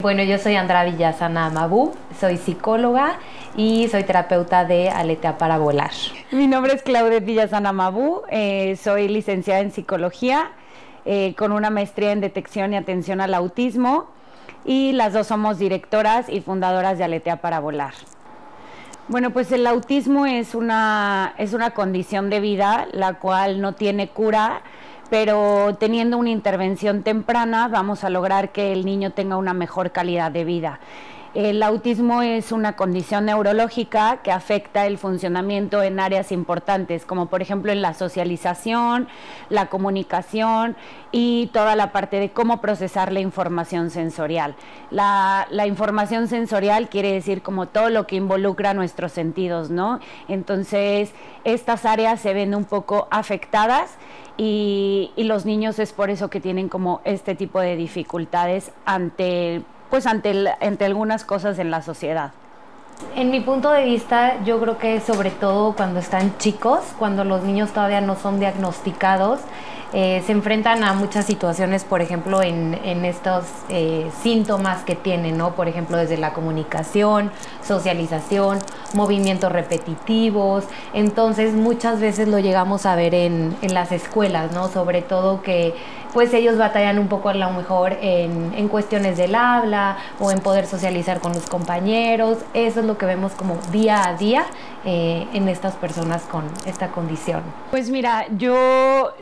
Bueno, yo soy Andrea Villasana Mabú, soy psicóloga y soy terapeuta de Aletea para Volar. Mi nombre es Claudia Villasana Mabú, soy licenciada en psicología con una maestría en detección y atención al autismo, y las dos somos directoras y fundadoras de Aletea para Volar. Bueno, pues el autismo es una condición de vida la cual no tiene cura, pero teniendo una intervención temprana vamos a lograr que el niño tenga una mejor calidad de vida. El autismo es una condición neurológica que afecta el funcionamiento en áreas importantes, como por ejemplo en la socialización, la comunicación y toda la parte de cómo procesar la información sensorial. La información sensorial quiere decir como todo lo que involucra nuestros sentidos, ¿no? Entonces, estas áreas se ven un poco afectadas y los niños es por eso que tienen como este tipo de dificultades ante algunas cosas en la sociedad. En mi punto de vista, yo creo que sobre todo cuando están chicos, cuando los niños todavía no son diagnosticados, se enfrentan a muchas situaciones, por ejemplo, en estos síntomas que tienen, ¿no? Por ejemplo, desde la comunicación, socialización, movimientos repetitivos. Entonces, muchas veces lo llegamos a ver en las escuelas, ¿no? Sobre todo que pues ellos batallan un poco a lo mejor en cuestiones del habla o en poder socializar con los compañeros. Eso es lo que vemos como día a día en estas personas con esta condición. Pues mira, yo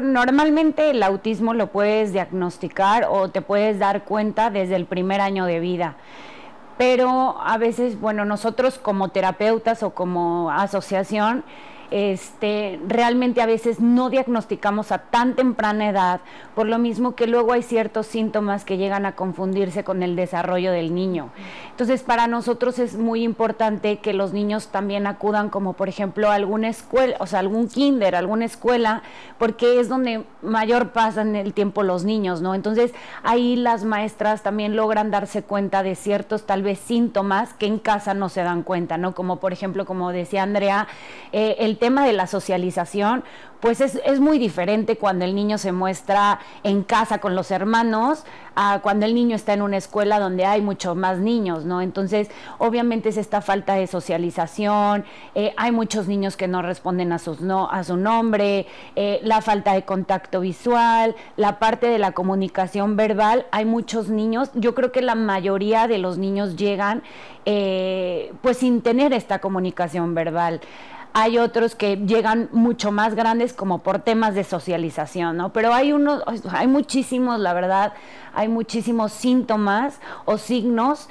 normalmente el autismo lo puedes diagnosticar o te puedes dar cuenta desde el primer año de vida. Pero a veces, bueno, nosotros como terapeutas o como asociación, realmente a veces no diagnosticamos a tan temprana edad, por lo mismo que luego hay ciertos síntomas que llegan a confundirse con el desarrollo del niño. Entonces, para nosotros es muy importante que los niños también acudan, como por ejemplo a alguna escuela, o sea, algún kinder, alguna escuela, porque es donde mayor pasan el tiempo los niños, ¿no? Entonces, ahí las maestras también logran darse cuenta de ciertos tal vez síntomas que en casa no se dan cuenta, ¿no? Como por ejemplo, como decía Andrea, el tema de la socialización, pues es muy diferente cuando el niño se muestra en casa con los hermanos a cuando el niño está en una escuela donde hay muchos más niños, ¿no? Entonces, obviamente es esta falta de socialización, hay muchos niños que no responden a su nombre, la falta de contacto visual, la parte de la comunicación verbal. Hay muchos niños, yo creo que la mayoría de los niños llegan pues sin tener esta comunicación verbal. Hay otros que llegan mucho más grandes como por temas de socialización, ¿no? Pero hay muchísimos, la verdad, hay muchísimos síntomas o signos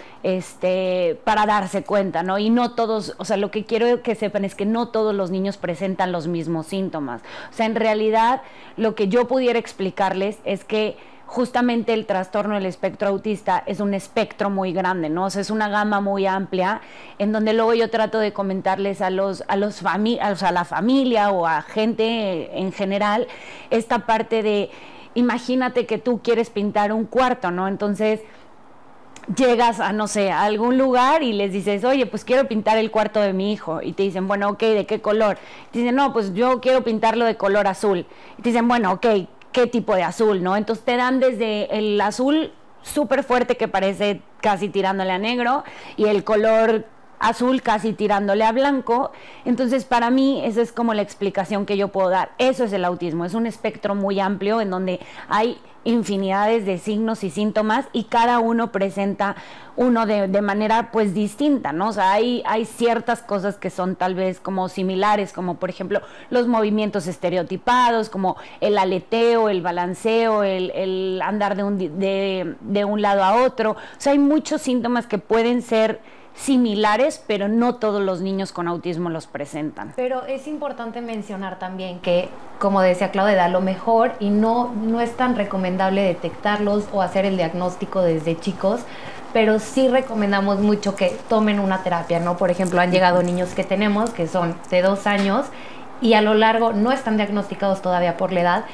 para darse cuenta, ¿no? Y no todos, o sea, lo que quiero que sepan es que no todos los niños presentan los mismos síntomas. O sea, en realidad, lo que yo pudiera explicarles es que justamente el trastorno del espectro autista es un espectro muy grande, ¿no? O sea, es una gama muy amplia, en donde luego yo trato de comentarles a la familia o a gente en general, esta parte de, imagínate que tú quieres pintar un cuarto, ¿no? Entonces llegas a, no sé, a algún lugar y les dices, oye, pues quiero pintar el cuarto de mi hijo, y te dicen, bueno, ok, ¿de qué color? Te dicen, no, pues yo quiero pintarlo de color azul, y te dicen, bueno, ok, ¿qué tipo de azul, no? Entonces te dan desde el azul súper fuerte que parece casi tirándole a negro y el color azul casi tirándole a blanco. Entonces, para mí esa es como la explicación que yo puedo dar. Eso es el autismo, es un espectro muy amplio en donde hay infinidades de signos y síntomas y cada uno presenta uno de manera pues distinta, ¿no? O sea, hay ciertas cosas que son tal vez como similares, como por ejemplo los movimientos estereotipados, como el aleteo, el balanceo, el andar de un lado a otro. O sea, hay muchos síntomas que pueden ser similares, pero no todos los niños con autismo los presentan. Pero es importante mencionar también que, como decía Claudia, a lo mejor y no es tan recomendable detectarlos o hacer el diagnóstico desde chicos, pero sí recomendamos mucho que tomen una terapia, ¿no? Por ejemplo, han llegado niños que tenemos que son de 2 años y a lo largo no están diagnosticados todavía por la edad,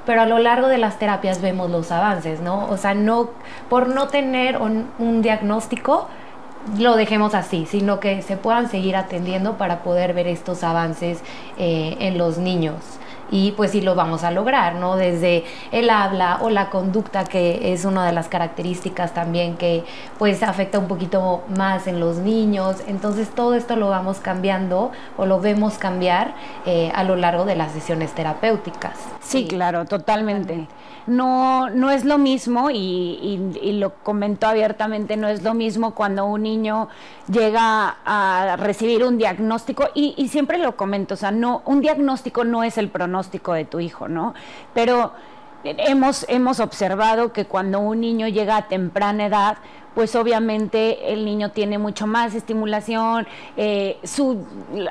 pero a lo largo de las terapias vemos los avances, ¿no? O sea, no por no tener un diagnóstico lo dejemos así, sino que se puedan seguir atendiendo para poder ver estos avances en los niños. y pues sí lo vamos a lograr, ¿no? Desde el habla o la conducta, que es una de las características también que pues afecta un poquito más en los niños. Entonces todo esto lo vamos cambiando o lo vemos cambiar a lo largo de las sesiones terapéuticas. Sí, claro, totalmente. No es lo mismo, y lo comento abiertamente, no es lo mismo cuando un niño llega a recibir un diagnóstico, y siempre lo comento, o sea, no, un diagnóstico no es el pronóstico de tu hijo, ¿no? Pero hemos observado que cuando un niño llega a temprana edad, pues obviamente el niño tiene mucho más estimulación,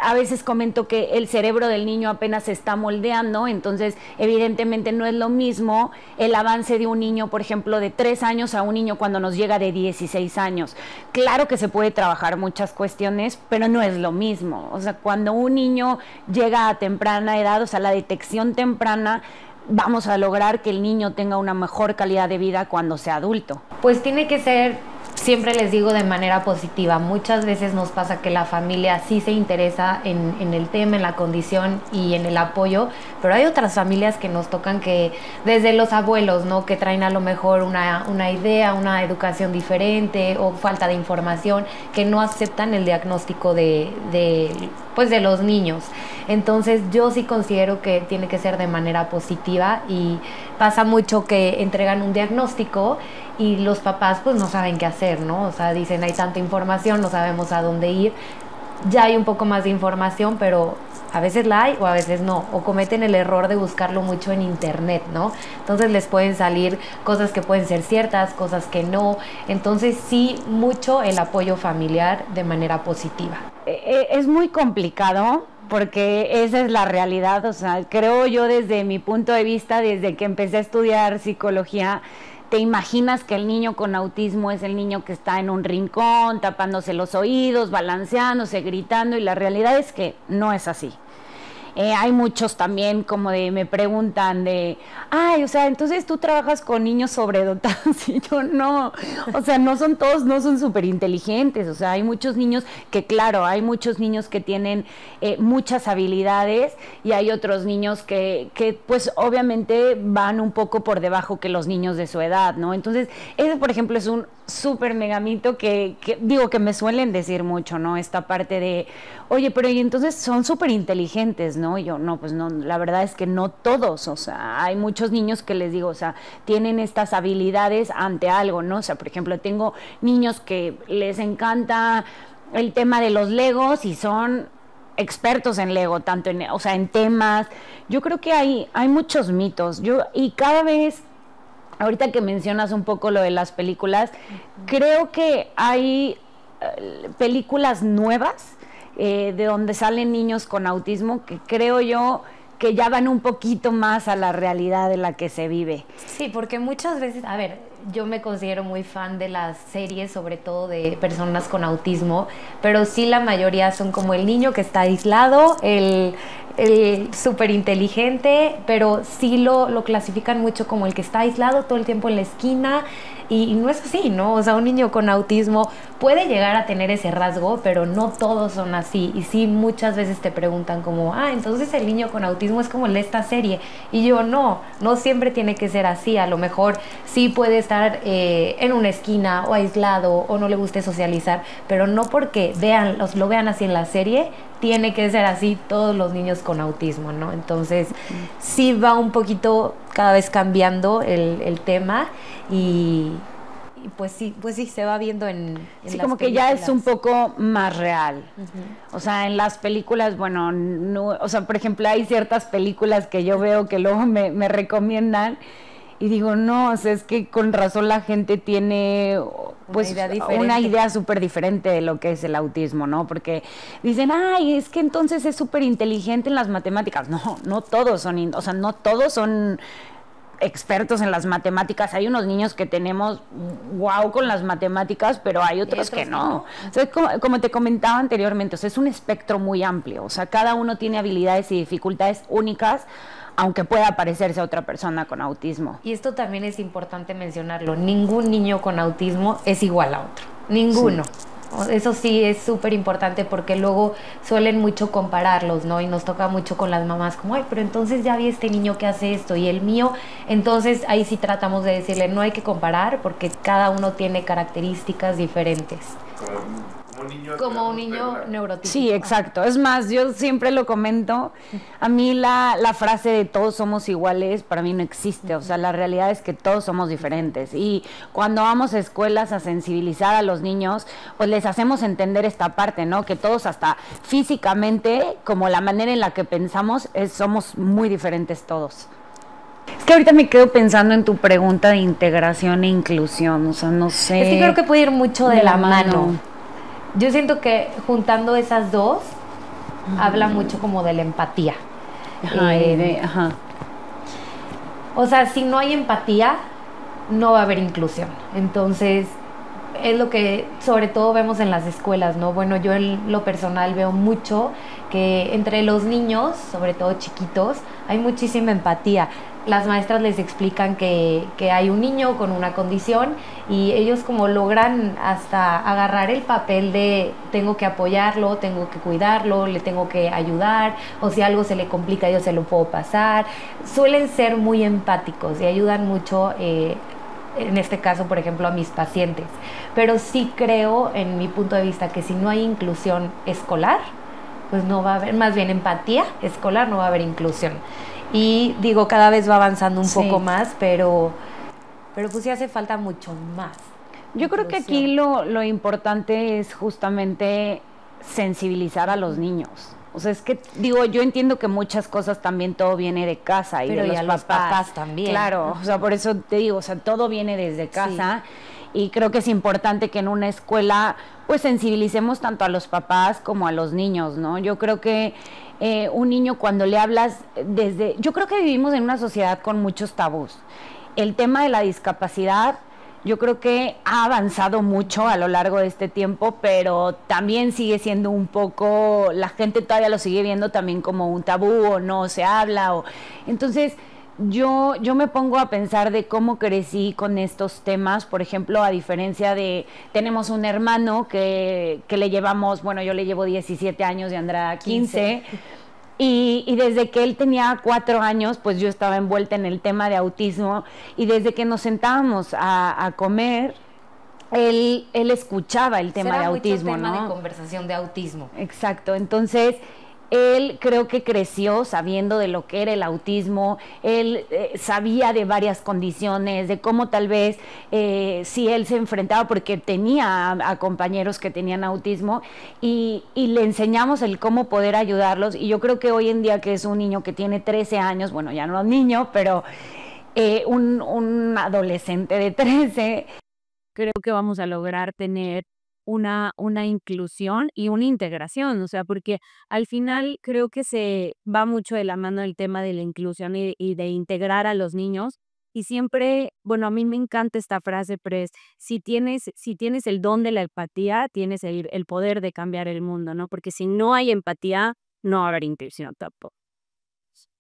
a veces comento que el cerebro del niño apenas se está moldeando, entonces evidentemente no es lo mismo el avance de un niño, por ejemplo, de 3 años a un niño cuando nos llega de 16 años. Claro que se puede trabajar muchas cuestiones, pero no es lo mismo. O sea, cuando un niño llega a temprana edad, o sea, la detección temprana, vamos a lograr que el niño tenga una mejor calidad de vida cuando sea adulto. Pues tiene que ser, siempre les digo, de manera positiva. Muchas veces nos pasa que la familia sí se interesa en el tema, en la condición y en el apoyo, pero hay otras familias que nos tocan, que desde los abuelos, ¿no? Que traen a lo mejor una idea, una educación diferente o falta de información, que no aceptan el diagnóstico de los niños. Entonces yo sí considero que tiene que ser de manera positiva, y pasa mucho que entregan un diagnóstico y los papás pues no saben qué hacer, ¿no? O sea, dicen, hay tanta información, no sabemos a dónde ir. Ya hay un poco más de información, pero a veces la hay o a veces no, o cometen el error de buscarlo mucho en internet, ¿no? Entonces les pueden salir cosas que pueden ser ciertas, cosas que no. Entonces sí, mucho el apoyo familiar de manera positiva. Es muy complicado, porque esa es la realidad. O sea, creo yo, desde mi punto de vista, desde que empecé a estudiar psicología, te imaginas que el niño con autismo es el niño que está en un rincón, tapándose los oídos, balanceándose, gritando, y la realidad es que no es así. Hay muchos también como me preguntan o sea, entonces tú trabajas con niños sobredotados, y yo no, o sea, no son todos, no son súper inteligentes, o sea, hay muchos niños que, claro, hay muchos niños que tienen muchas habilidades, y hay otros niños que pues obviamente van un poco por debajo que los niños de su edad, ¿no? Entonces, ese, por ejemplo, es un súper megamito que digo, que me suelen decir mucho, ¿no? Esta parte de, oye, pero y entonces son súper inteligentes, ¿no? Y yo, no, pues no, la verdad es que no todos, o sea, hay muchos niños que les digo, o sea, tienen estas habilidades ante algo, ¿no? O sea, por ejemplo, tengo niños que les encanta el tema de los Legos y son expertos en Lego, tanto en, o sea, en temas. Yo creo que hay muchos mitos, y cada vez, ahorita que mencionas un poco lo de las películas, creo que hay películas nuevas de donde salen niños con autismo, que creo yo que ya van un poquito más a la realidad de la que se vive. Sí, porque muchas veces, a ver, yo me considero muy fan de las series, sobre todo de personas con autismo, pero sí, la mayoría son como el niño que está aislado, el súper inteligente, pero sí lo clasifican mucho como el que está aislado todo el tiempo en la esquina, y no es así, ¿no? O sea, un niño con autismo puede llegar a tener ese rasgo, pero no todos son así. Y sí, muchas veces te preguntan como, entonces el niño con autismo es como el de esta serie. Y yo, no siempre tiene que ser así. A lo mejor sí puede estar en una esquina o aislado o no le guste socializar, pero no porque lo vean así en la serie, tiene que ser así todos los niños con autismo, ¿no? Entonces, sí va un poquito cada vez cambiando el tema, y pues sí, se va viendo en sí, las como que películas. ya es un poco más real. O sea, en las películas, bueno, no, o sea, por ejemplo, hay ciertas películas que yo veo que luego me recomiendan, y digo, no, o sea, es que con razón la gente tiene pues una idea súper diferente de lo que es el autismo, ¿no? Porque dicen, es que entonces es súper inteligente en las matemáticas. No todos son, o sea, no todos son expertos en las matemáticas. Hay unos niños que tenemos wow con las matemáticas, pero hay otros que no. O sea, como te comentaba anteriormente, o sea, es un espectro muy amplio. O sea, cada uno tiene habilidades y dificultades únicas, aunque pueda parecerse a otra persona con autismo. Y esto también es importante mencionarlo. Ningún niño con autismo es igual a otro. Ninguno. Sí. Eso sí es súper importante porque luego suelen mucho compararlos, ¿no? Y nos toca mucho con las mamás, como, ay, pero entonces ya vi este niño que hace esto y el mío. Entonces ahí sí tratamos de decirle, no hay que comparar porque cada uno tiene características diferentes. Como un niño neurotípico. Sí, exacto. Es más, yo siempre lo comento. A mí la frase de todos somos iguales, para mí no existe. O sea, la realidad es que todos somos diferentes. Y cuando vamos a escuelas a sensibilizar a los niños, pues les hacemos entender esta parte, ¿no? Que todos hasta físicamente, como la manera en la que pensamos, somos muy diferentes todos. Es que ahorita me quedo pensando en tu pregunta de integración e inclusión. O sea, no sé. Es que creo que puede ir mucho de la mano. Yo siento que juntando esas dos, habla mucho como de la empatía. Ajá. O sea, si no hay empatía, no va a haber inclusión. Entonces, es lo que sobre todo vemos en las escuelas, ¿no? Bueno, yo en lo personal veo mucho que entre los niños, sobre todo chiquitos, hay muchísima empatía. Las maestras les explican que hay un niño con una condición y ellos como logran hasta agarrar el papel de tengo que apoyarlo, tengo que cuidarlo, le tengo que ayudar, o si algo se le complica yo se lo puedo pasar. Suelen ser muy empáticos y ayudan mucho, en este caso, por ejemplo, a mis pacientes. Pero sí creo, en mi punto de vista, que si no hay inclusión escolar, pues no va a haber, más bien empatía escolar, no va a haber inclusión. Y digo, cada vez va avanzando un poco más, pero pues sí hace falta mucho más. Yo creo que aquí lo importante es justamente sensibilizar a los niños. O sea, es que, digo, yo entiendo que muchas cosas también todo viene de casa y pero de los papás también. Claro, o sea, por eso te digo, o sea, todo viene desde casa. Sí. Y creo que es importante que en una escuela, pues, sensibilicemos tanto a los papás como a los niños, ¿no? Yo creo que un niño cuando le hablas yo creo que vivimos en una sociedad con muchos tabús. El tema de la discapacidad, yo creo que ha avanzado mucho a lo largo de este tiempo, pero también sigue siendo un poco, la gente todavía lo sigue viendo también como un tabú o no se habla. Entonces, yo me pongo a pensar de cómo crecí con estos temas. Por ejemplo, a diferencia de, tenemos un hermano que le llevamos, bueno, yo le llevo 17 años y Andrea 15. Y desde que él tenía 4 años, pues yo estaba envuelta en el tema de autismo, y desde que nos sentábamos a comer, él escuchaba el tema de autismo, mucho tema ¿no? de conversación de autismo. Exacto, entonces él creo que creció sabiendo de lo que era el autismo. Él sabía de varias condiciones, de cómo tal vez si él se enfrentaba, porque tenía a compañeros que tenían autismo, y le enseñamos el cómo poder ayudarlos. Y yo creo que hoy en día, que es un niño que tiene 13 años, bueno, ya no es niño, pero un adolescente de 13, creo que vamos a lograr tener una inclusión y una integración, o sea, porque al final creo que se va mucho de la mano el tema de la inclusión y de integrar a los niños. Y siempre, bueno, a mí me encanta esta frase, pero es, si tienes el don de la empatía, tienes el poder de cambiar el mundo, ¿no? Porque si no hay empatía, no va a haber inclusión tampoco.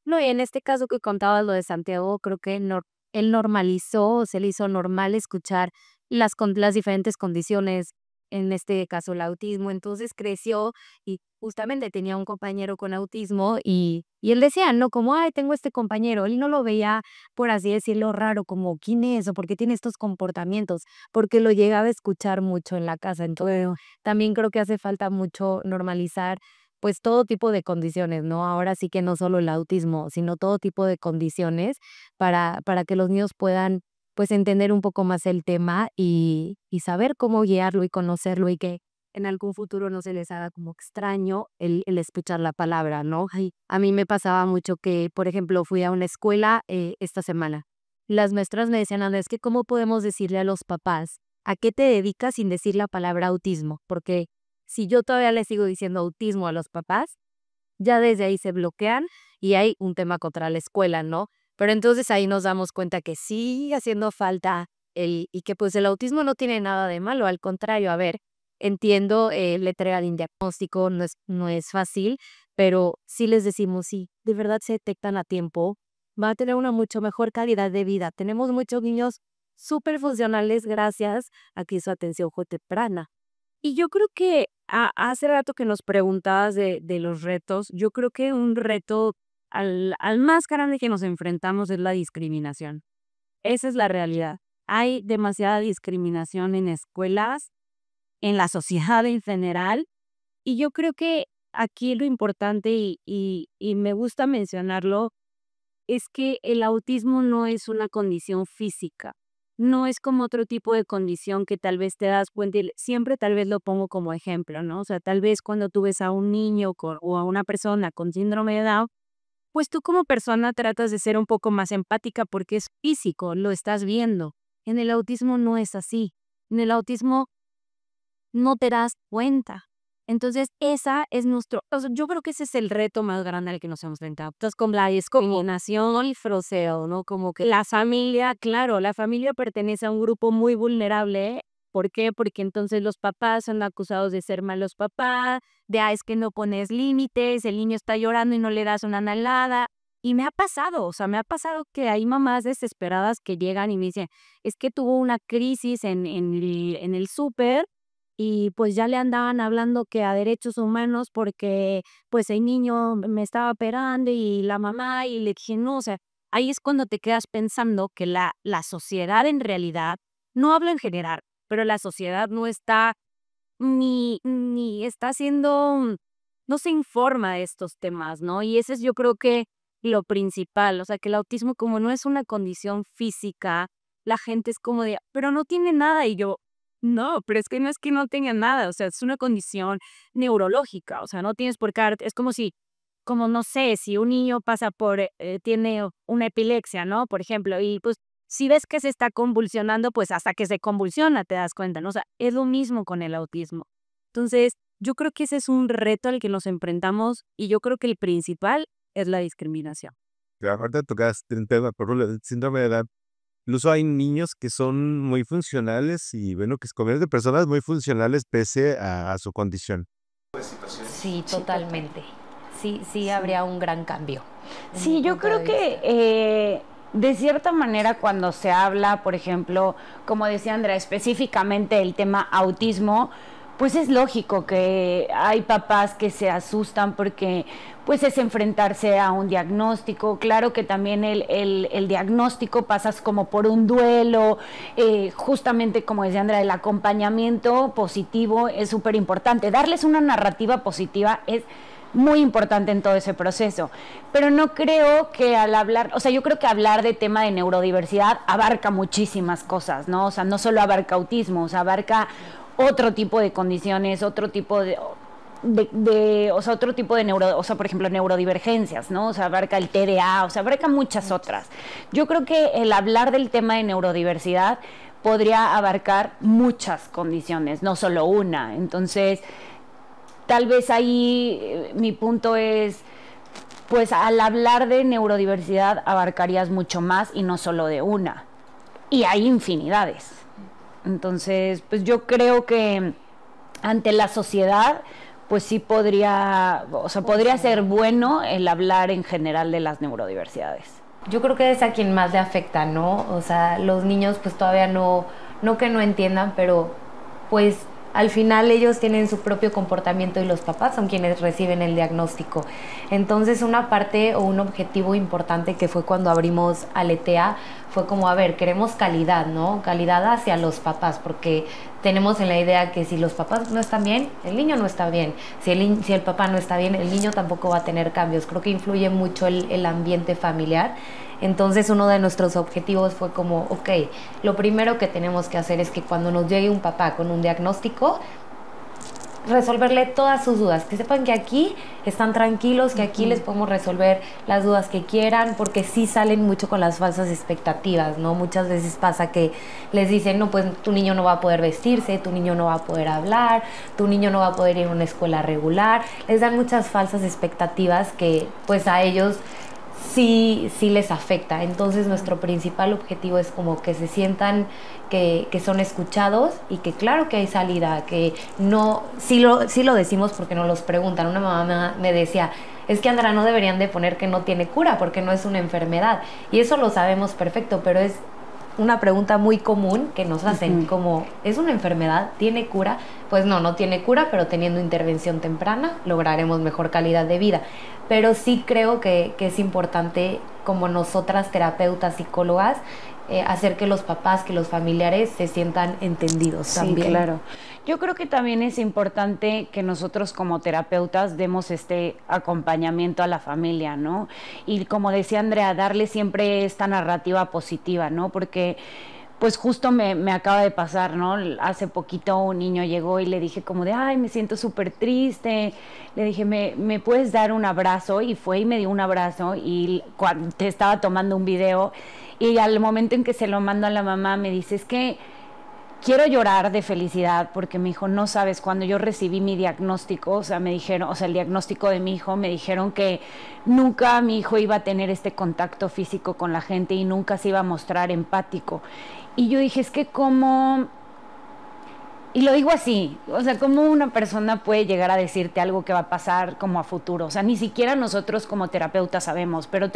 No, y en este caso que contabas lo de Santiago, creo que él normalizó, se le hizo normal escuchar las diferentes condiciones, en este caso el autismo. Entonces creció y justamente tenía un compañero con autismo y él decía, no, como, ay, tengo este compañero. Él no lo veía, por así decirlo, raro, como, ¿quién es? O ¿por qué tiene estos comportamientos? Porque lo llegaba a escuchar mucho en la casa. Entonces, también creo que hace falta mucho normalizar pues todo tipo de condiciones, ¿no? Ahora sí que no solo el autismo, sino todo tipo de condiciones para que los niños puedan pues entender un poco más el tema y saber cómo guiarlo y conocerlo y que en algún futuro no se les haga como extraño el escuchar la palabra, ¿no? Ay, a mí me pasaba mucho que, por ejemplo, fui a una escuela esta semana. Las maestras me decían, Ana, es que ¿cómo podemos decirle a los papás a qué te dedicas sin decir la palabra autismo? Porque si yo todavía le sigo diciendo autismo a los papás, ya desde ahí se bloquean y hay un tema contra la escuela, ¿no? Pero entonces ahí nos damos cuenta que sigue haciendo falta y que pues el autismo no tiene nada de malo, al contrario, a ver, entiendo, letrear el diagnóstico, no es fácil, pero si les decimos, sí, de verdad se detectan a tiempo, va a tener una mucho mejor calidad de vida. Tenemos muchos niños súper funcionales gracias a que su atención fue temprana. Y yo creo que hace rato que nos preguntabas de los retos, yo creo que un reto al más grande que nos enfrentamos es la discriminación. Esa es la realidad. Hay demasiada discriminación en escuelas, en la sociedad en general, y yo creo que aquí lo importante y me gusta mencionarlo es que el autismo no es una condición física, no es como otro tipo de condición que tal vez te das cuenta, y siempre tal vez lo pongo como ejemplo, ¿no? O sea, tal vez cuando tú ves a un niño o a una persona con síndrome de Down, pues tú como persona tratas de ser un poco más empática porque es físico, lo estás viendo. En el autismo no es así. En el autismo no te das cuenta. Entonces, esa es o sea, yo creo que ese es el reto más grande al que nos hemos enfrentado. Entonces, con la discriminación y froseo, ¿no? Como que la familia, claro, la familia pertenece a un grupo muy vulnerable. ¿Por qué? Porque entonces los papás son acusados de ser malos papás, es que no pones límites, el niño está llorando y no le das una nalgada. Y me ha pasado, o sea, me ha pasado que hay mamás desesperadas que llegan y me dicen, es que tuvo una crisis en el súper y pues ya le andaban hablando que a derechos humanos porque pues el niño me estaba operando y la mamá y le dije, no, o sea, ahí es cuando te quedas pensando que la sociedad en realidad, no hablo en general, pero la sociedad no está ni está haciendo, no se informa de estos temas, ¿no? Y ese es yo creo que lo principal, o sea, que el autismo como no es una condición física, la gente es como de, pero no tiene nada y yo, no, pero es que no es que no tenga nada, o sea, es una condición neurológica, o sea, no tienes por qué, es como si, como no sé, si un niño pasa por, tiene una epilepsia, ¿no? Por ejemplo, y pues si ves que se está convulsionando, pues hasta que se convulsiona te das cuenta, ¿no? O sea, es lo mismo con el autismo. Entonces, yo creo que ese es un reto al que nos enfrentamos y yo creo que el principal es la discriminación. Ahorita tocaste un tema, por ejemplo, el síndrome de Down. Incluso hay niños que son muy funcionales y bueno, que es de personas muy funcionales pese a su condición. Sí, totalmente. Sí, sí habría un gran cambio. Sí, yo creo que de cierta manera cuando se habla, por ejemplo, como decía Andrea, específicamente el tema autismo, pues es lógico que hay papás que se asustan porque pues es enfrentarse a un diagnóstico. Claro que también el diagnóstico pasas como por un duelo, justamente como decía Andrea, el acompañamiento positivo es súper importante. Darles una narrativa positiva es muy importante en todo ese proceso, pero no creo que al hablar, o sea, yo creo que hablar de tema de neurodiversidad abarca muchísimas cosas, ¿no? O sea, no solo abarca autismo, o sea, abarca otro tipo de condiciones, otro tipo o sea, otro tipo de o sea, por ejemplo, neurodivergencias, ¿no? O sea, abarca el TDA, o sea, abarca muchas otras. Yo creo que el hablar del tema de neurodiversidad podría abarcar muchas condiciones, no solo una. Entonces, tal vez ahí mi punto es, pues al hablar de neurodiversidad abarcarías mucho más y no solo de una. Y hay infinidades. Entonces, pues yo creo que ante la sociedad, pues sí podría, o sea, podría ser bueno el hablar en general de las neurodiversidades. Yo creo que es a quien más le afecta, ¿no? O sea, los niños pues todavía no que no entiendan, pero pues al final ellos tienen su propio comportamiento y los papás son quienes reciben el diagnóstico. Entonces una parte o un objetivo importante que fue cuando abrimos Aletea fue como, a ver, queremos calidad, ¿no? Calidad hacia los papás, porque tenemos en la idea que si los papás no están bien, el niño no está bien. Si el papá no está bien, el niño tampoco va a tener cambios. Creo que influye mucho el ambiente familiar. Entonces uno de nuestros objetivos fue como, ok, lo primero que tenemos que hacer es que cuando nos llegue un papá con un diagnóstico, resolverle todas sus dudas, que sepan que aquí están tranquilos, que aquí les podemos resolver las dudas que quieran, porque sí salen mucho con las falsas expectativas, ¿no? Muchas veces pasa que les dicen, no, pues tu niño no va a poder vestirse, tu niño no va a poder hablar, tu niño no va a poder ir a una escuela regular, les dan muchas falsas expectativas que pues a ellos sí les afecta. Entonces nuestro principal objetivo es como que se sientan que son escuchados y que claro que hay salida, que no, sí lo decimos porque nos los preguntan. Una mamá me decía, es que Andrea, no deberían de poner que no tiene cura porque no es una enfermedad, y eso lo sabemos perfecto, pero es una pregunta muy común que nos hacen, como, ¿es una enfermedad? ¿Tiene cura? Pues no tiene cura, pero teniendo intervención temprana lograremos mejor calidad de vida. Pero sí creo que es importante, como nosotras terapeutas, psicólogas, hacer que los papás, que los familiares se sientan entendidos también. Sí, claro. Yo creo que también es importante que nosotros como terapeutas demos este acompañamiento a la familia, ¿no? Y como decía Andrea, darle siempre esta narrativa positiva, ¿no? Porque pues justo me acaba de pasar, ¿no? Hace poquito un niño llegó y le dije como de, ay, me siento súper triste. Le dije, ¿me puedes dar un abrazo? Y fue y me dio un abrazo y cuando te estaba tomando un video y al momento en que se lo mando a la mamá me dice, es que quiero llorar de felicidad porque me dijo, no sabes, cuando yo recibí mi diagnóstico, o sea, me dijeron, o sea, el diagnóstico de mi hijo, me dijeron que nunca mi hijo iba a tener este contacto físico con la gente y nunca se iba a mostrar empático. Y yo dije, es que cómo, y lo digo así, o sea, cómo una persona puede llegar a decirte algo que va a pasar como a futuro, o sea, ni siquiera nosotros como terapeutas sabemos, pero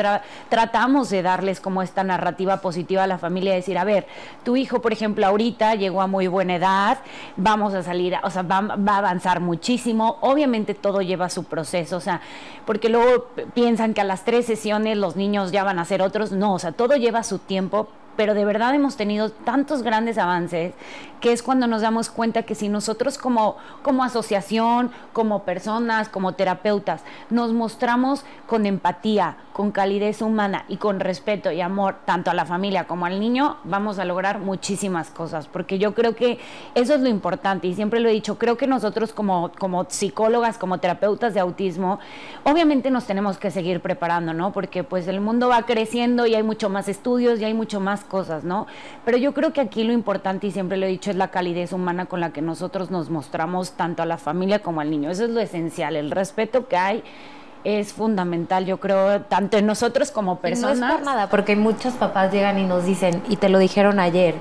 tratamos de darles como esta narrativa positiva a la familia, de decir, a ver, tu hijo, por ejemplo, ahorita llegó a muy buena edad, vamos a salir, o sea, va a avanzar muchísimo, obviamente todo lleva su proceso, o sea, porque luego piensan que a las 3 sesiones los niños ya van a ser otros, no, o sea, todo lleva su tiempo, pero de verdad hemos tenido tantos grandes avances que es cuando nos damos cuenta que si nosotros como asociación, como personas, como terapeutas, nos mostramos con empatía, con calidez humana y con respeto y amor tanto a la familia como al niño, vamos a lograr muchísimas cosas, porque yo creo que eso es lo importante y siempre lo he dicho, creo que nosotros como psicólogas, como terapeutas de autismo, obviamente nos tenemos que seguir preparando, ¿no? Porque pues el mundo va creciendo y hay mucho más estudios y hay mucho más cosas, ¿no? Pero yo creo que aquí lo importante, y siempre lo he dicho, es la calidez humana con la que nosotros nos mostramos tanto a la familia como al niño. Eso es lo esencial, el respeto que hay es fundamental, yo creo, tanto en nosotros como personas. Y no es por nada, porque muchos papás llegan y nos dicen, y te lo dijeron ayer,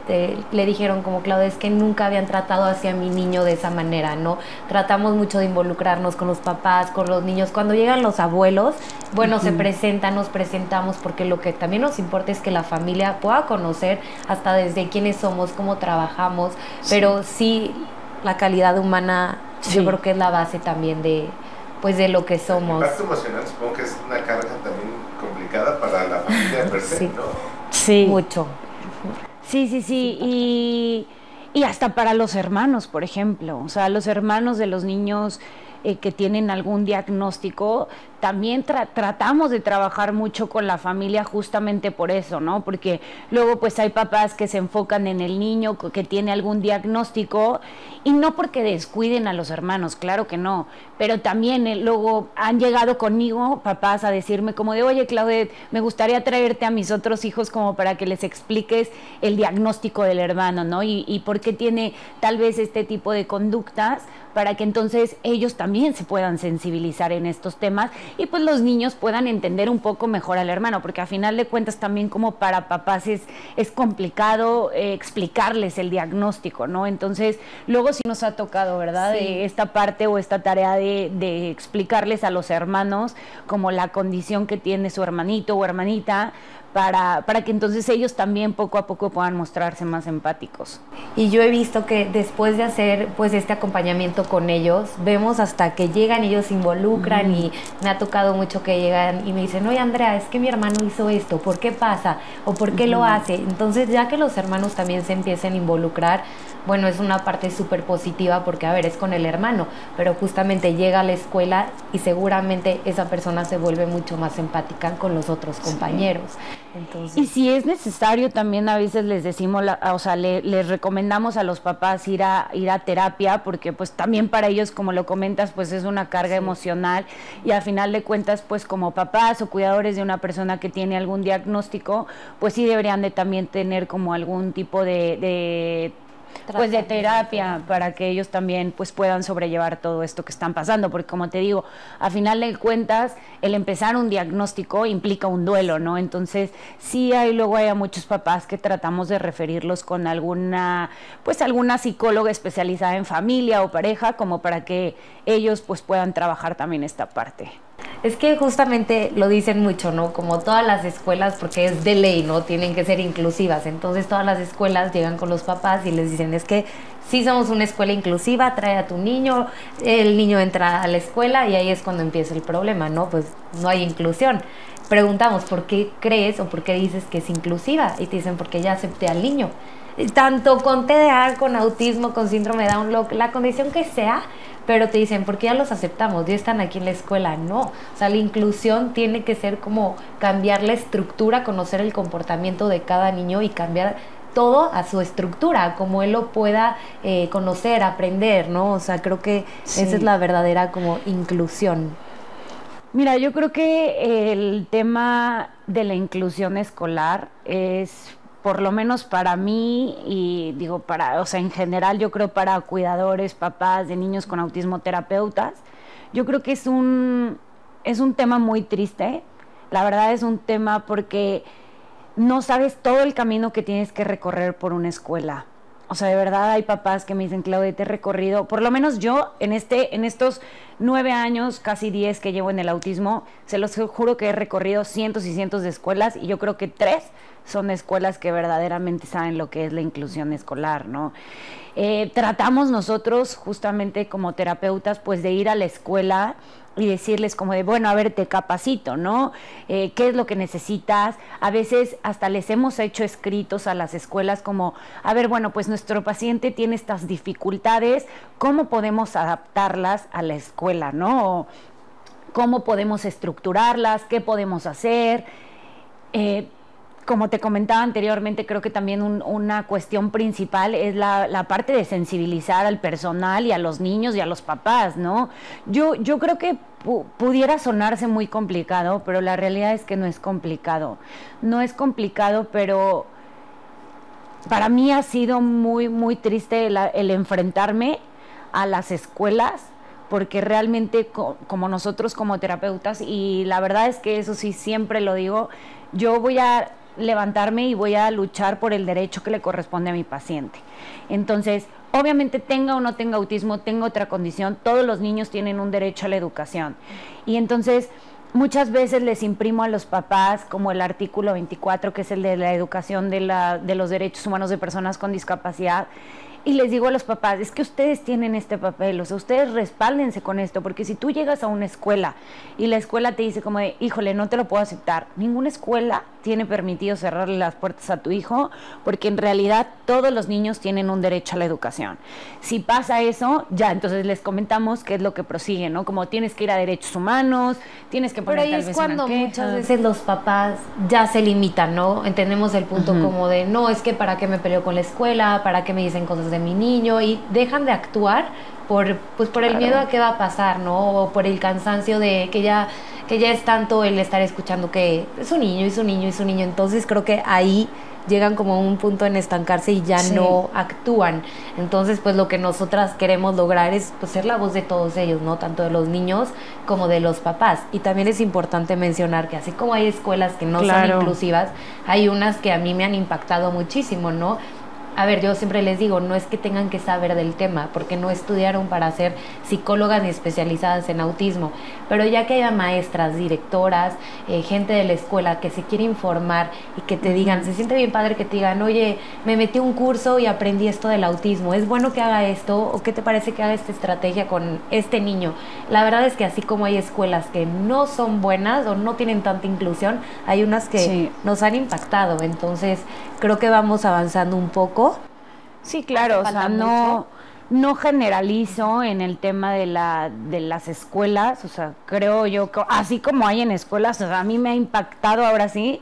le dijeron como, Claudia, es que nunca habían tratado hacia mi niño de esa manera, ¿no? Tratamos mucho de involucrarnos con los papás, con los niños. Cuando llegan los abuelos, bueno, se presentan, nos presentamos, porque lo que también nos importa es que la familia pueda conocer hasta desde quiénes somos, cómo trabajamos, pero sí, la calidad humana, yo creo que es la base también de lo que somos. El impacto emocional supongo que es una carga también complicada para la familia per se, ¿no? Sí. Mucho. Sí. Y hasta para los hermanos, por ejemplo. O sea, los hermanos de los niños que tienen algún diagnóstico, también tratamos de trabajar mucho con la familia justamente por eso, ¿no? Porque luego pues hay papás que se enfocan en el niño que tiene algún diagnóstico y no porque descuiden a los hermanos, claro que no, pero también luego han llegado conmigo papás a decirme como de, oye Claudette, me gustaría traerte a mis otros hijos como para que les expliques el diagnóstico del hermano, ¿no? Y por qué tiene tal vez este tipo de conductas, para que entonces ellos también se puedan sensibilizar en estos temas y pues los niños puedan entender un poco mejor al hermano, porque a final de cuentas también como para papás es complicado explicarles el diagnóstico, ¿no? Entonces luego sí nos ha tocado, ¿verdad? Sí. Esta parte o esta tarea de explicarles a los hermanos como la condición que tiene su hermanito o hermanita, para que entonces ellos también poco a poco puedan mostrarse más empáticos. Y yo he visto que después de hacer pues este acompañamiento con ellos, vemos hasta que llegan, ellos se involucran y me ha tocado mucho que llegan y me dicen, oye Andrea, es que mi hermano hizo esto, ¿por qué pasa? ¿O por qué lo hace? Entonces ya que los hermanos también se empiecen a involucrar, bueno, es una parte súper positiva porque, a ver, es con el hermano, pero justamente llega a la escuela y seguramente esa persona se vuelve mucho más empática con los otros compañeros. Entonces, y si es necesario, también a veces les decimos, o sea, les recomendamos a los papás ir a terapia, porque pues también para ellos, como lo comentas, pues es una carga emocional y al final de cuentas, pues como papás o cuidadores de una persona que tiene algún diagnóstico, pues sí deberían de también tener como algún tipo de terapia para que ellos también pues puedan sobrellevar todo esto que están pasando, porque como te digo, a final de cuentas el empezar un diagnóstico implica un duelo, ¿no? Entonces sí luego hay a muchos papás que tratamos de referirlos con alguna psicóloga especializada en familia o pareja, como para que ellos pues puedan trabajar también esta parte. Es que justamente lo dicen mucho, ¿no? Como todas las escuelas, porque es de ley, ¿no? Tienen que ser inclusivas. Entonces todas las escuelas llegan con los papás y les dicen, es que sí somos una escuela inclusiva, trae a tu niño, el niño entra a la escuela y ahí es cuando empieza el problema, ¿no? Pues no hay inclusión. Preguntamos, ¿por qué crees o por qué dices que es inclusiva? Y te dicen, porque ya acepté al niño. Tanto con TDA, con autismo, con síndrome de Down, la condición que sea, pero te dicen, porque ya los aceptamos, ya están aquí en la escuela. No, o sea, la inclusión tiene que ser como cambiar la estructura, conocer el comportamiento de cada niño y cambiar todo a su estructura, como él lo pueda conocer, aprender, ¿no? O sea, creo que esa es la verdadera como inclusión. Mira, yo creo que el tema de la inclusión escolar es, por lo menos para mí, y digo o sea, en general yo creo para cuidadores, papás de niños con autismo, terapeutas, yo creo que es un tema muy triste. La verdad es un tema porque no sabes todo el camino que tienes que recorrer por una escuela. O sea, de verdad hay papás que me dicen, Claudia, te he recorrido, por lo menos yo, en estos 9 años, casi 10 que llevo en el autismo, se los juro que he recorrido cientos y cientos de escuelas, y yo creo que 3 son escuelas que verdaderamente saben lo que es la inclusión escolar, ¿no? Tratamos nosotros, justamente como terapeutas, pues de ir a la escuela y decirles como de, bueno, a ver, te capacito, ¿no? ¿Qué es lo que necesitas? A veces hasta les hemos hecho escritos a las escuelas como, a ver, bueno, pues nuestro paciente tiene estas dificultades, ¿cómo podemos adaptarlas a la escuela, ¿no? O ¿cómo podemos estructurarlas? ¿Qué podemos hacer? Como te comentaba anteriormente, creo que también una cuestión principal es la parte de sensibilizar al personal y a los niños y a los papás, ¿no? Yo creo que pudiera sonarse muy complicado, pero la realidad es que no es complicado. No es complicado, pero para mí ha sido muy, muy triste el enfrentarme a las escuelas, porque realmente como nosotros como terapeutas, y la verdad es que eso sí siempre lo digo, yo voy a levantarme y voy a luchar por el derecho que le corresponde a mi paciente. Entonces, obviamente tenga o no tenga autismo, tenga otra condición, todos los niños tienen un derecho a la educación. Y entonces, muchas veces les imprimo a los papás como el artículo 24, que es el de la educación de los derechos humanos de personas con discapacidad, y les digo a los papás, es que ustedes tienen este papel, o sea, ustedes respáldense con esto, porque si tú llegas a una escuela y la escuela te dice como de, híjole, no te lo puedo aceptar, ninguna escuela tiene permitido cerrarle las puertas a tu hijo, porque en realidad todos los niños tienen un derecho a la educación. Si pasa eso, ya, entonces les comentamos qué es lo que prosigue, ¿no? Como tienes que ir a derechos humanos, tienes que poner tal vez una queja. Pero ahí es cuando muchas veces los papás ya se limitan, ¿no? Entendemos el punto como de, no, es que para qué me peleo con la escuela, para qué me dicen cosas de mi niño, y dejan de actuar por el miedo a qué va a pasar, ¿no? O por el cansancio de que ya es tanto el estar escuchando que es un niño, es un niño, es un niño. Entonces creo que ahí llegan como a un punto en estancarse y ya no actúan. Entonces, pues lo que nosotras queremos lograr es pues ser la voz de todos ellos, ¿no? Tanto de los niños como de los papás. Y también es importante mencionar que así como hay escuelas que no son inclusivas, hay unas que a mí me han impactado muchísimo, ¿no? A ver, yo siempre les digo, no es que tengan que saber del tema, porque no estudiaron para ser psicólogas ni especializadas en autismo, pero ya que haya maestras, directoras, gente de la escuela que se quiere informar y que te digan, se siente bien padre que te digan, oye, me metí a un curso y aprendí esto del autismo, ¿es bueno que haga esto? ¿O qué te parece que haga esta estrategia con este niño? La verdad es que así como hay escuelas que no son buenas o no tienen tanta inclusión, hay unas que nos han impactado, entonces creo que vamos avanzando un poco. Sí, claro, o sea, no generalizo en el tema de las escuelas, o sea, creo yo que así como hay en escuelas, o sea, a mí me ha impactado ahora sí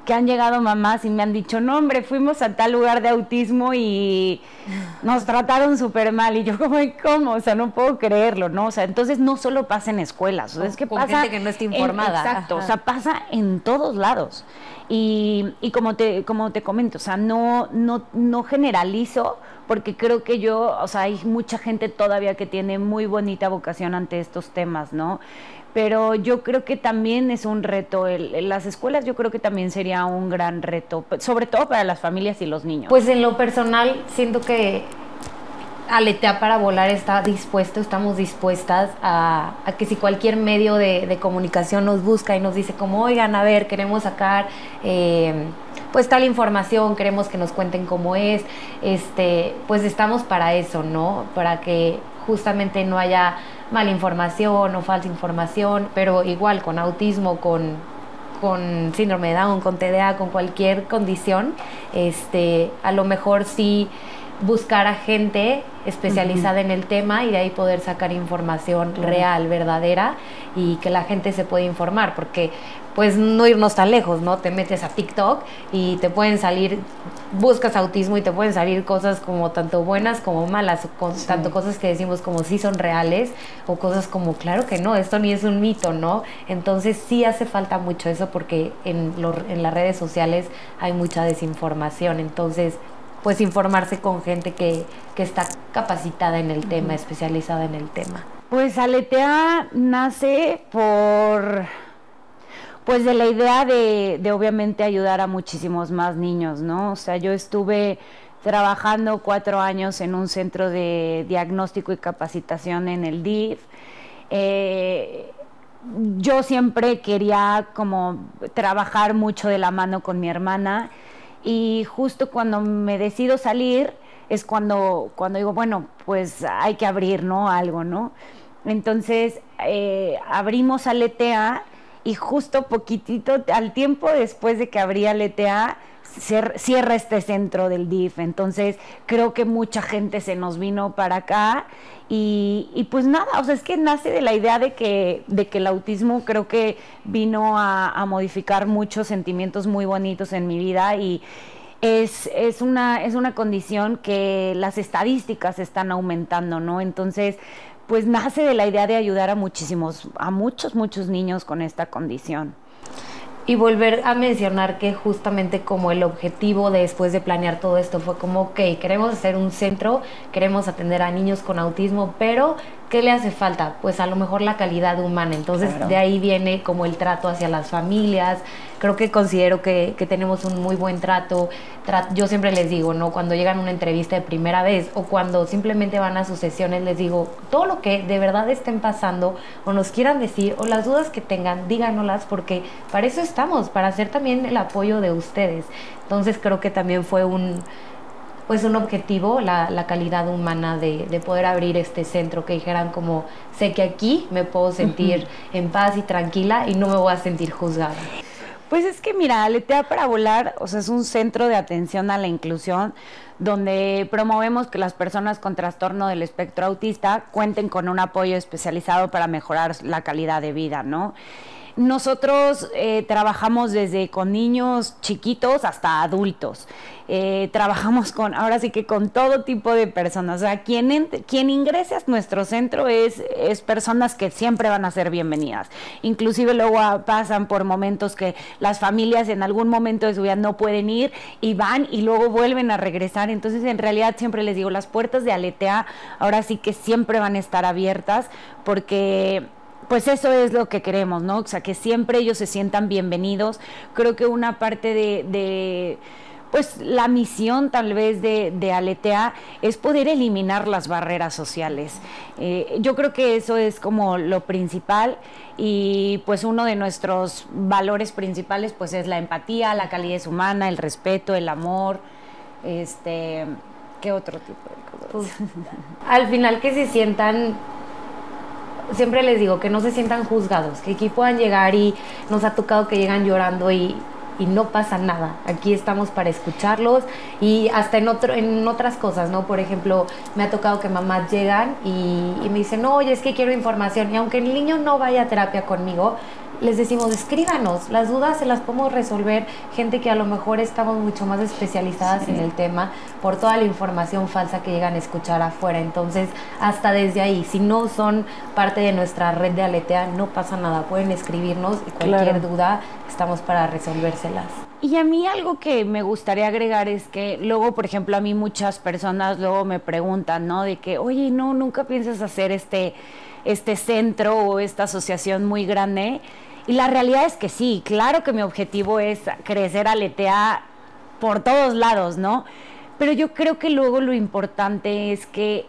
que han llegado mamás y me han dicho, no hombre, fuimos a tal lugar de autismo y nos trataron súper mal, y yo como, ¿cómo? O sea, no puedo creerlo, ¿no? O sea, entonces no solo pasa en escuelas, o sea, es que pasa gente que no está informada. Exacto, o sea, pasa en todos lados. Y como te comento, o sea, no generalizo, porque creo que o sea, hay mucha gente todavía que tiene muy bonita vocación ante estos temas, ¿no? Pero yo creo que también es un reto, las escuelas yo creo que también sería un gran reto, sobre todo para las familias y los niños. Pues en lo personal siento que Aletea para Volar estamos dispuestas a que si cualquier medio de comunicación nos busca y nos dice como, oigan, a ver, queremos sacar pues tal información, queremos que nos cuenten cómo es, pues estamos para eso, ¿no? Para que justamente no haya mala información o falsa información, pero igual con autismo, con síndrome de Down, con TDA, con cualquier condición, a lo mejor sí buscar a gente especializada en el tema y de ahí poder sacar información real, verdadera, y que la gente se pueda informar, porque pues no irnos tan lejos, ¿no? Te metes a TikTok y te pueden salir, buscas autismo y te pueden salir cosas como tanto buenas como malas, tanto cosas que decimos como sí son reales, o cosas como claro que no, esto ni es un mito, ¿no? Entonces sí hace falta mucho eso, porque en las redes sociales hay mucha desinformación. Entonces pues informarse con gente que está capacitada en el tema, especializada en el tema. Pues Aletea nace pues de la idea de obviamente ayudar a muchísimos más niños, ¿no? O sea, yo estuve trabajando 4 años en un centro de diagnóstico y capacitación en el DIF. Yo siempre quería como trabajar mucho de la mano con mi hermana, y justo cuando me decido salir es cuando digo, bueno, pues hay que abrir, ¿no? Algo, ¿no? Entonces abrimos Aletea, y justo poquitito al tiempo después de que abrí Aletea cierra este centro del DIF. Entonces creo que mucha gente se nos vino para acá, y pues nada, o sea, es que nace de la idea de que el autismo creo que vino a modificar muchos sentimientos muy bonitos en mi vida, y es una condición que las estadísticas están aumentando, ¿no? Entonces pues nace de la idea de ayudar a muchos niños con esta condición. Y volver a mencionar que justamente como el objetivo después de planear todo esto fue como, ok, queremos hacer un centro, queremos atender a niños con autismo, pero ¿qué le hace falta? Pues a lo mejor la calidad humana. Entonces claro, de ahí viene como el trato hacia las familias. Creo que considero que tenemos un muy buen trato. Yo siempre les digo, ¿no? Cuando llegan a una entrevista de primera vez o cuando simplemente van a sus sesiones, les digo, todo lo que de verdad estén pasando o nos quieran decir o las dudas que tengan, díganoslas, porque para eso estamos, para hacer también el apoyo de ustedes. Entonces creo que también fue un objetivo, la calidad humana de poder abrir este centro, que dijeran como, sé que aquí me puedo sentir en paz y tranquila y no me voy a sentir juzgada. Pues es que mira, Aletea para Volar, o sea, es un centro de atención a la inclusión donde promovemos que las personas con trastorno del espectro autista cuenten con un apoyo especializado para mejorar la calidad de vida, ¿no? Nosotros trabajamos desde con niños chiquitos hasta adultos. Trabajamos ahora sí que con todo tipo de personas. O sea, quien ingrese a nuestro centro es personas que siempre van a ser bienvenidas. Inclusive luego pasan por momentos que las familias en algún momento de su vida no pueden ir y van y luego vuelven a regresar. Entonces, en realidad siempre les digo, las puertas de Aletea ahora sí que siempre van a estar abiertas, porque pues eso es lo que queremos, ¿no? O sea, que siempre ellos se sientan bienvenidos. Creo que una parte de pues la misión tal vez de Aletea es poder eliminar las barreras sociales. Yo creo que eso es como lo principal, y pues uno de nuestros valores principales pues es la empatía, la calidez humana, el respeto, el amor, ¿qué otro tipo de cosas? Pues, al final que se sientan, siempre les digo que no se sientan juzgados, que aquí puedan llegar, y nos ha tocado que llegan llorando y no pasa nada. Aquí estamos para escucharlos, y hasta en otras cosas, ¿no? Por ejemplo, me ha tocado que mamás llegan y me dicen, no, oye, es que quiero información, y aunque el niño no vaya a terapia conmigo, les decimos, escríbanos, las dudas se las podemos resolver, gente que a lo mejor estamos mucho más especializadas en el tema, por toda la información falsa que llegan a escuchar afuera. Entonces, hasta desde ahí, si no son parte de nuestra red de Aletea, no pasa nada, pueden escribirnos, y cualquier duda estamos para resolvérselas. Y a mí algo que me gustaría agregar es que luego, por ejemplo, a mí muchas personas luego me preguntan, ¿no? De que, oye, no, nunca piensas hacer este centro o esta asociación muy grande. Y la realidad es que sí, claro que mi objetivo es crecer Aletea por todos lados, ¿no? Pero yo creo que luego lo importante es que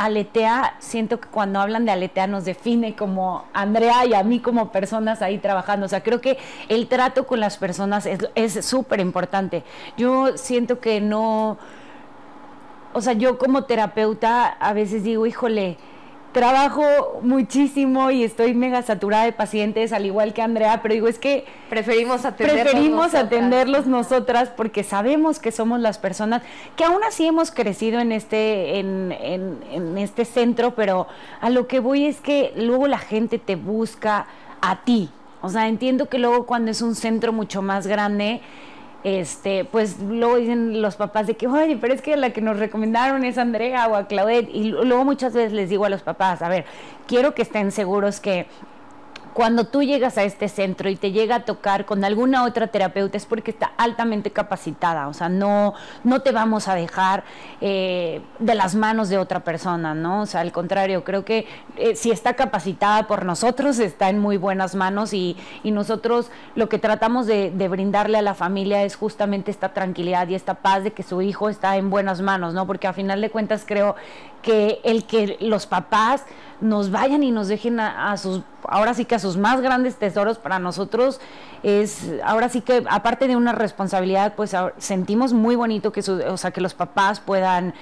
Aletea, siento que cuando hablan de Aletea nos define como Andrea y a mí como personas ahí trabajando. O sea, creo que el trato con las personas es súper importante. Yo siento que no, o sea, yo como terapeuta a veces digo, híjole, trabajo muchísimo y estoy mega saturada de pacientes, al igual que Andrea, pero digo, es que Preferimos atenderlos nosotras porque sabemos que somos las personas que aún así hemos crecido en este centro, pero a lo que voy es que luego la gente te busca a ti. O sea, entiendo que luego cuando es un centro mucho más grande, pues luego dicen los papás de que, oye, pero es que la que nos recomendaron es Andrea o a Claudette, y luego muchas veces les digo a los papás, a ver, quiero que estén seguros que cuando tú llegas a este centro y te llega a tocar con alguna otra terapeuta es porque está altamente capacitada, o sea, no te vamos a dejar de las manos de otra persona, ¿no? O sea, al contrario, creo que si está capacitada por nosotros, está en muy buenas manos y nosotros lo que tratamos de brindarle a la familia es justamente esta tranquilidad y esta paz de que su hijo está en buenas manos, ¿no? Porque a final de cuentas creo que el que los papás nos vayan y nos dejen ahora sí que a sus más grandes tesoros para nosotros es, ahora sí que aparte de una responsabilidad, pues sentimos muy bonito que o sea, que los papás puedan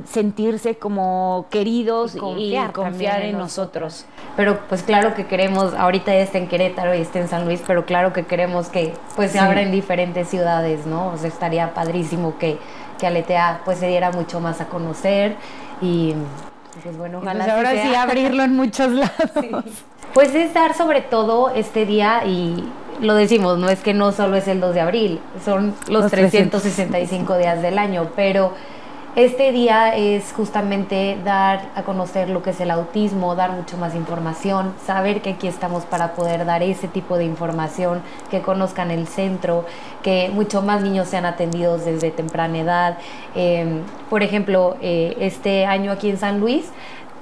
sentirse como queridos y confiar en nosotros. Pero pues claro que queremos, ahorita ya está en Querétaro y está en San Luis, pero claro que queremos que pues se abra en diferentes ciudades, ¿no? O sea, estaría padrísimo que Aletea pues se diera mucho más a conocer y pues bueno, ojalá pues ahora sí abrirlo en muchos lados. Sí. Pues es dar sobre todo este día, y lo decimos, no es que no solo es el 2 de abril, son los 365 días del año, pero este día es justamente dar a conocer lo que es el autismo, dar mucho más información, saber que aquí estamos para poder dar ese tipo de información, que conozcan el centro, que mucho más niños sean atendidos desde temprana edad. Por ejemplo, este año aquí en San Luis,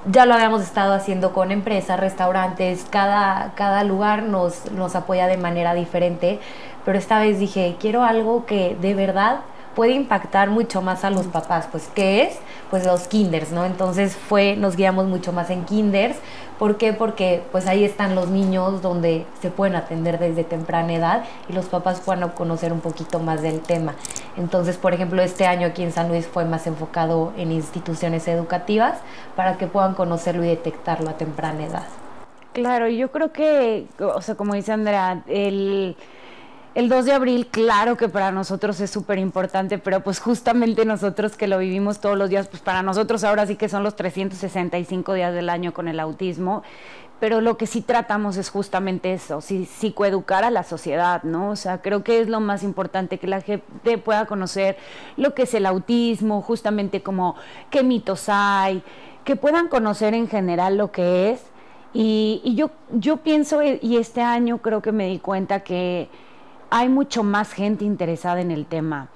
ya lo habíamos estado haciendo con empresas, restaurantes, cada lugar nos apoya de manera diferente, pero esta vez dije, quiero algo que de verdad puede impactar mucho más a los papás. Pues, ¿qué es? Pues los kinders, ¿no? Entonces nos guiamos mucho más en kinders. ¿Por qué? Porque pues ahí están los niños donde se pueden atender desde temprana edad y los papás puedan conocer un poquito más del tema. Entonces, por ejemplo, este año aquí en San Luis fue más enfocado en instituciones educativas para que puedan conocerlo y detectarlo a temprana edad. Claro, yo creo que, o sea, como dice Andrea, el 2 de abril, claro que para nosotros es súper importante, pero pues justamente nosotros que lo vivimos todos los días, pues para nosotros ahora sí que son los 365 días del año con el autismo, pero lo que sí tratamos es justamente eso, psicoeducar a la sociedad, ¿no? O sea, creo que es lo más importante, que la gente pueda conocer lo que es el autismo, justamente como qué mitos hay, que puedan conocer en general lo que es, y yo pienso, y este año creo que me di cuenta que hay mucho más gente interesada en el tema.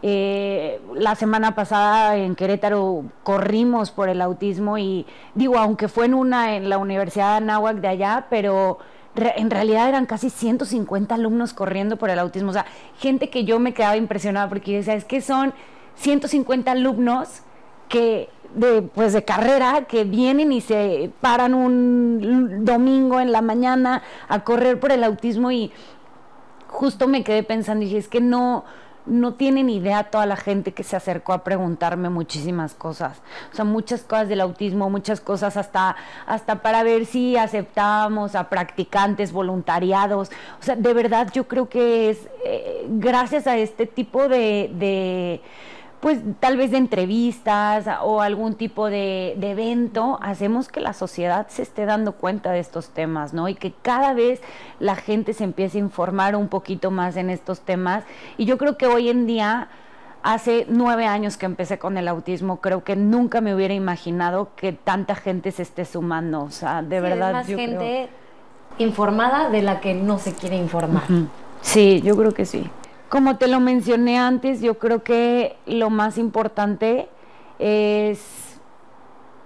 La semana pasada en Querétaro corrimos por el autismo y digo, aunque fue en la Universidad de Anáhuac de allá, pero en realidad eran casi 150 alumnos corriendo por el autismo. O sea, gente que yo me quedaba impresionada porque yo decía, es que son 150 alumnos de carrera que vienen y se paran un domingo en la mañana a correr por el autismo y justo me quedé pensando y dije, es que no tienen idea toda la gente que se acercó a preguntarme muchísimas cosas. O sea, muchas cosas del autismo, muchas cosas hasta para ver si aceptábamos a practicantes, voluntariados. O sea, de verdad yo creo que es gracias a este tipo de pues tal vez de entrevistas o algún tipo de evento, hacemos que la sociedad se esté dando cuenta de estos temas, ¿no? Y que cada vez la gente se empiece a informar un poquito más en estos temas. Y yo creo que hoy en día, hace 9 años que empecé con el autismo, creo que nunca me hubiera imaginado que tanta gente se esté sumando. O sea, de verdad, es más yo gente creo informada de la que no se quiere informar. Uh-huh. Sí, yo creo que sí. Como te lo mencioné antes, yo creo que lo más importante es,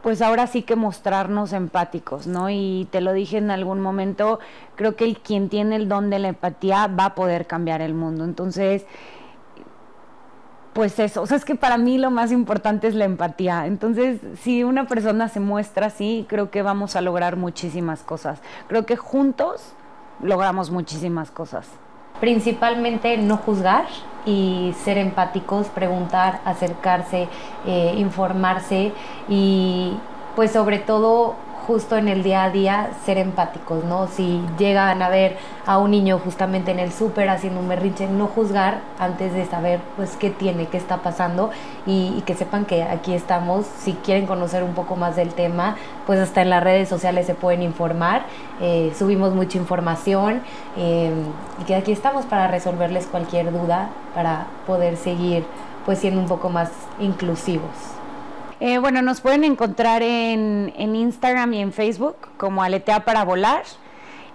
pues ahora sí que mostrarnos empáticos, ¿no? Y te lo dije en algún momento, creo que quien tiene el don de la empatía va a poder cambiar el mundo. Entonces, Pues eso, o sea, es que para mí lo más importante es la empatía. Entonces, si una persona se muestra así, creo que vamos a lograr muchísimas cosas. Creo que juntos logramos muchísimas cosas. Principalmente no juzgar y ser empáticos, preguntar, acercarse, informarse y pues sobre todo justo en el día a día ser empáticos, ¿no? Si llegan a ver a un niño justamente en el súper haciendo un berrinche, no juzgar antes de saber pues qué tiene, qué está pasando y que sepan que aquí estamos. Si quieren conocer un poco más del tema, pues hasta en las redes sociales se pueden informar, subimos mucha información y que aquí estamos para resolverles cualquier duda, para poder seguir pues siendo un poco más inclusivos. Bueno, nos pueden encontrar en Instagram y en Facebook como Aletea para Volar.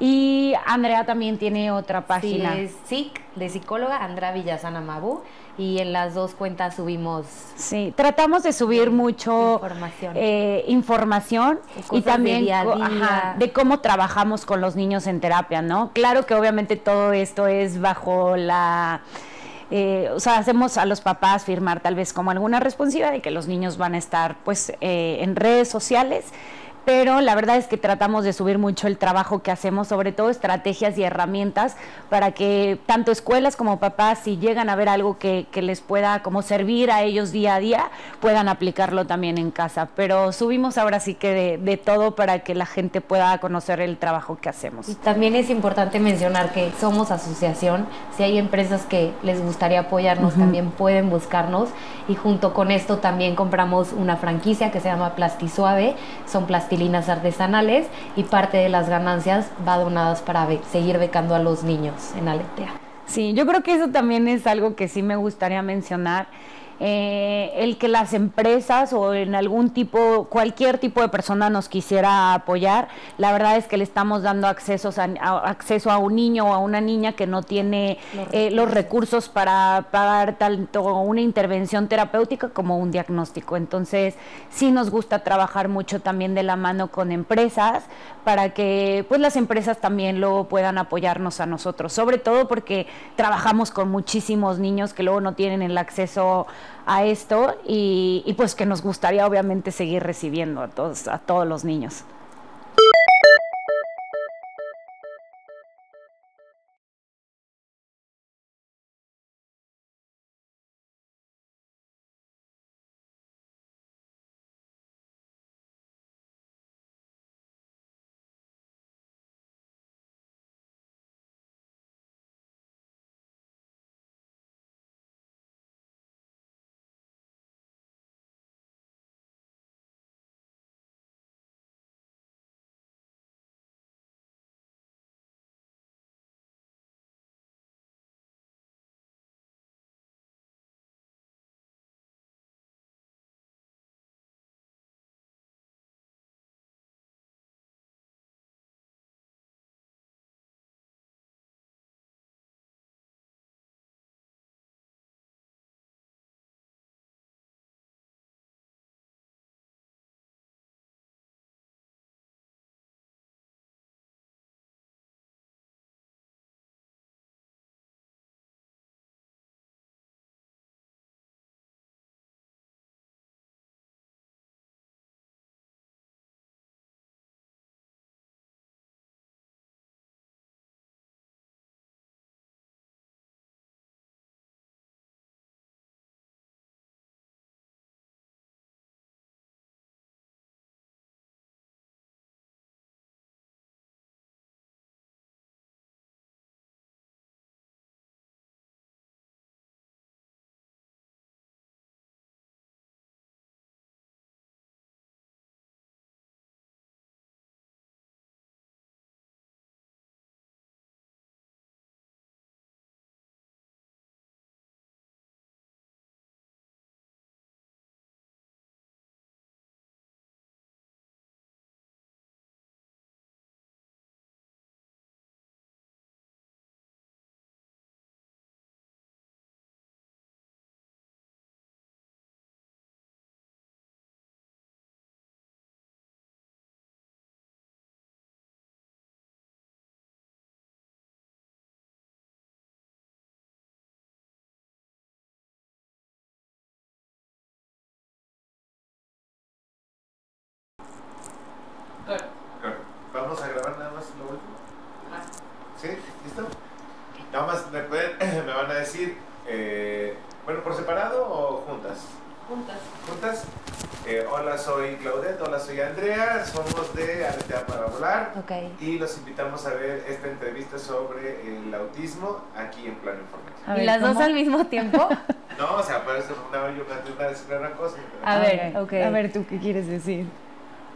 Y Andrea también tiene otra página. Sí, es SIC, de psicóloga, Andrea Villasana Mabu. Y en las dos cuentas subimos... Sí, tratamos de subir mucho información y también de, día a día. De cómo trabajamos con los niños en terapia, ¿no? Claro que obviamente todo esto es bajo la... o sea, hacemos a los papás firmar tal vez como alguna responsabilidad de que los niños van a estar pues en redes sociales, pero la verdad es que tratamos de subir mucho el trabajo que hacemos, sobre todo estrategias y herramientas para que tanto escuelas como papás, si llegan a ver algo que les pueda como servir a ellos día a día, puedan aplicarlo también en casa. Pero subimos ahora sí que de todo para que la gente pueda conocer el trabajo que hacemos. Y también es importante mencionar que somos asociación. Si hay empresas que les gustaría apoyarnos, también pueden buscarnos. Y junto con esto también compramos una franquicia que se llama Plastisuave. Son plastilina artesanales y parte de las ganancias va donadas para seguir becando a los niños en Aletea. Sí, yo creo que eso también es algo que sí me gustaría mencionar. El que las empresas o en algún tipo, cualquier tipo de persona nos quisiera apoyar, la verdad es que le estamos dando acceso a un niño o a una niña que no tiene los recursos para pagar tanto una intervención terapéutica como un diagnóstico. Entonces, sí nos gusta trabajar mucho también de la mano con empresas para que pues las empresas también luego puedan apoyarnos a nosotros, sobre todo porque trabajamos con muchísimos niños que luego no tienen el acceso a esto y pues que nos gustaría obviamente seguir recibiendo a todos los niños. Vamos a grabar nada más lo último. ¿Sí? ¿Listo? Nada más me van a decir, bueno, ¿por separado o juntas? Juntas. Hola, soy Claudette, hola, soy Andrea, somos de Aletea para Volar. Ok. Y los invitamos a ver esta entrevista sobre el autismo aquí en Plano Informativo. A ¿Y ver, las ¿cómo? dos al mismo tiempo? No, o sea, puede ser una cosa. A ver, ok. A ver, ¿tú qué quieres decir?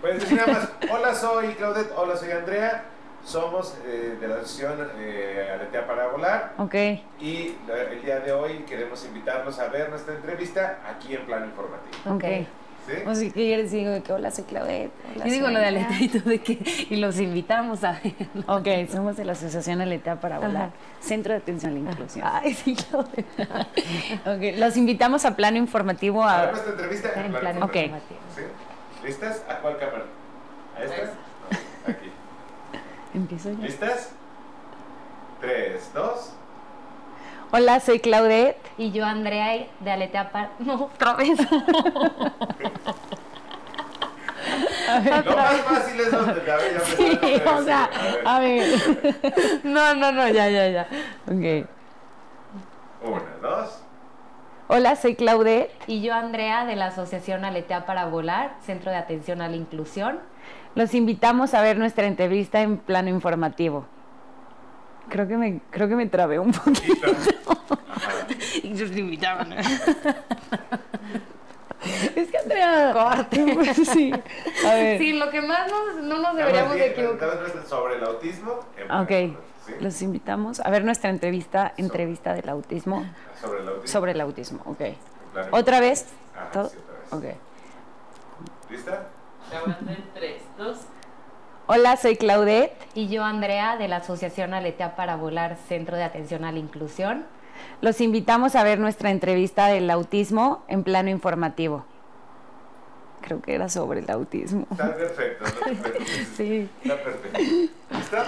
Puedes decir nada más, hola, soy Claudette, hola, soy Andrea, somos de la asociación Aletea para Volar. Ok. Y el día de hoy queremos invitarlos a ver nuestra entrevista aquí en Plano Informativo. Ok. ¿Sí? O si quieres, digo que hola, soy Claudette. Hola, Yo digo soy lo de Andrea. Aleteito de que y los invitamos a ver. Ok, somos de la Asociación Aletea para Volar, Ajá. Centro de Atención a la Inclusión. Ay, sí, Claudia. Ok, los invitamos a Plano Informativo A ver a... nuestra entrevista en En Plano Plano Informativo. Informativo. ¿Sí? ¿Listas? ¿A cuál cámara? ¿A esta? No, aquí. Empiezo yo. ¿Listas? 3, 2. Hola, soy Claudette. Y yo, Andrea, de Aletea para... No, otra vez. Lo más fácil es donde ya me Sí, o sea, a ver. No, ya. Ok. 1, 2. Hola, soy Claudette. Y yo, Andrea, de la Asociación Aletea para Volar, Centro de Atención a la Inclusión. Los invitamos a ver nuestra entrevista en Plano Informativo. Creo que me trabé un poquito. Y los invitaban. Es que Andrea... Corte. Sí. A ver. Sí, lo que más no nos deberíamos de equivocar. Sobre el autismo. en Plano Ok. Informativo, ¿sí? Los invitamos a ver nuestra entrevista del autismo. Sobre el autismo. Sobre el autismo, ok. en Plano ¿Otra vez? Ajá, ¿Todo? sí, otra vez. Ok. ¿Lista? Grabando en 3, 2. Hola, soy Claudette. Y yo, Andrea, de la Asociación Aletea para Volar, Centro de Atención a la Inclusión. Los invitamos a ver nuestra entrevista del autismo en Plano Informativo. Creo que era sobre el autismo. Está perfecto. Está perfecto. Sí. Está perfecto. ¿Lista?